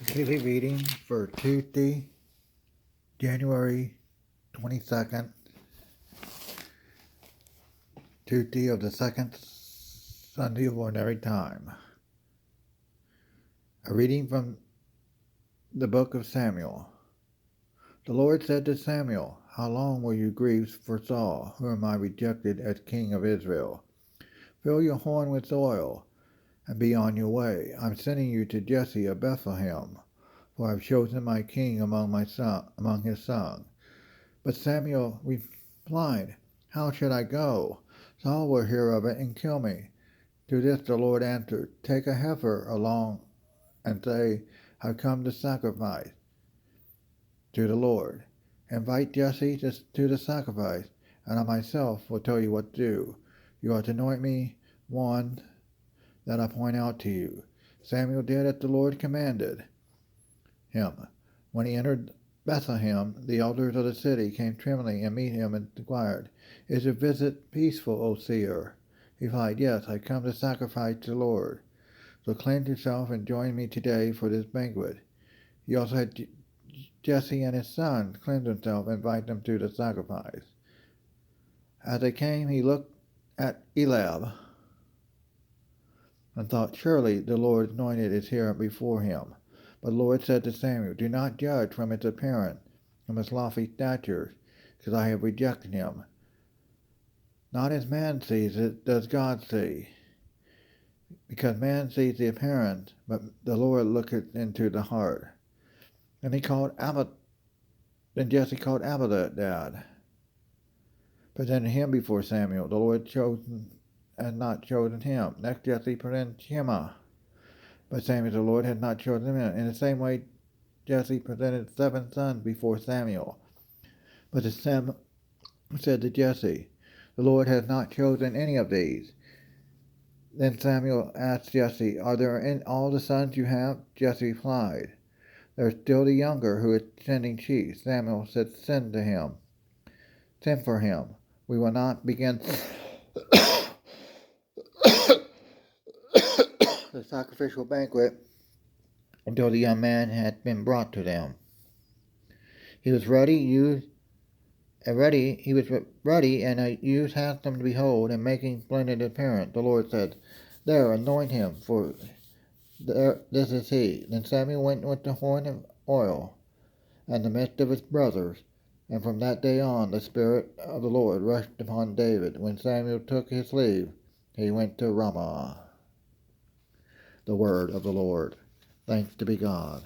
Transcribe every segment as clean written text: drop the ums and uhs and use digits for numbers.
Daily reading for Tuesday, January 22nd, Tuesday of the second Sunday of Ordinary Time. A reading from the book of Samuel. The Lord said to Samuel, "How long will you grieve for Saul, whom I rejected as king of Israel? Fill your horn with oil, and be on your way. I'm sending you to Jesse of Bethlehem, for I've chosen my king among his sons." But Samuel replied, "How should I go? Saul will hear of it and kill me." To this the Lord answered, "Take a heifer along and say, I've come to sacrifice to the Lord. Invite Jesse to the sacrifice, and I myself will tell you what to do. You are to anoint me one that I point out to you." Samuel did as the Lord commanded him. When he entered Bethlehem, the elders of the city came trembling and meet him and inquired, "Is your visit peaceful, O seer?" He replied, "Yes, I come to sacrifice to the Lord. So cleanse yourself and join me today for this banquet." He also had Jesse and his sons cleanse themselves and invite them to the sacrifice. As they came, he looked at Eliab and thought, "Surely the Lord's anointed is here before him." But the Lord said to Samuel, "Do not judge from his appearance, from his lofty stature, because I have rejected him. Not as man sees it does God see, because man sees the appearance, but the Lord looketh into the heart." Then Jesse called Abinadab, presented him before Samuel. The Lord had not chosen him. Next Jesse presented Shema, but Samuel, the Lord had not chosen him. In the same way, Jesse presented 7 sons before Samuel. But Samuel said to Jesse, "The Lord has not chosen any of these." Then Samuel asked Jesse, "Are there all the sons you have?" Jesse replied, "There's still the younger who is tending sheep." Samuel said, Send for him. We will not begin the sacrificial banquet until the young man had been brought to them. He was ready, and a youth asked him to behold, and making splendid appearance. The Lord said, "There, anoint him, for this is he." Then Samuel went with the horn of oil in the midst of his brothers, and from that day on the Spirit of the Lord rushed upon David. When Samuel took his leave, he went to Ramah. The word of the Lord. Thanks be to God.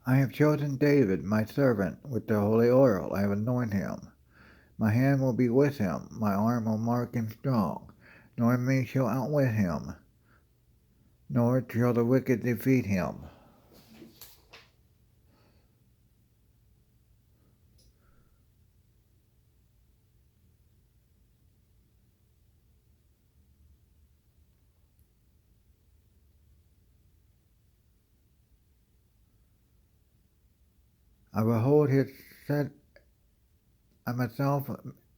I have chosen David, my servant, with the holy oil. I have anointed him. My hand will be with him, my arm will mark him strong. Nor me shall outwit him, nor shall the wicked defeat him. I will hold his set, I myself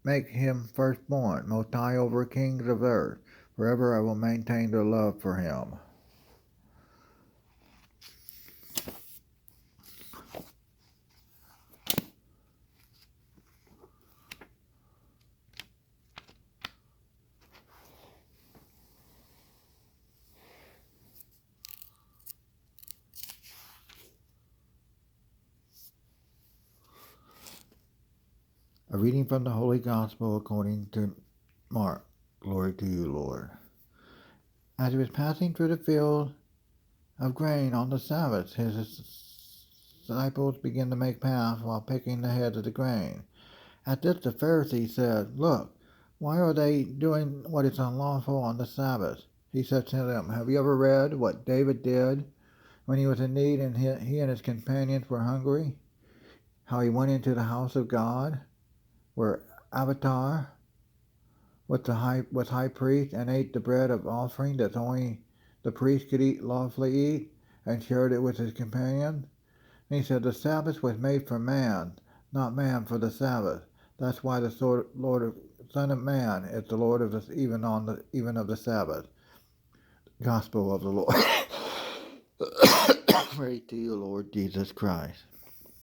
make him firstborn, most high over kings of earth. Forever I will maintain their love for him. A reading from the Holy Gospel according to Mark. Glory to you, Lord. As he was passing through the field of grain on the Sabbath, his disciples began to make paths while picking the heads of the grain. At this the Pharisees said, "Look, why are they doing what is unlawful on the Sabbath?" He said to them, "Have you ever read what David did when he was in need and he and his companions were hungry? How he went into the house of God, where Abiathar was high priest, and ate the bread of offering that only the priest could lawfully eat, and shared it with his companions." And he said, "The Sabbath was made for man, not man for the Sabbath. That's why the Son of Man is the Lord of even of the Sabbath." Gospel of the Lord. Praise to you, Lord Jesus Christ.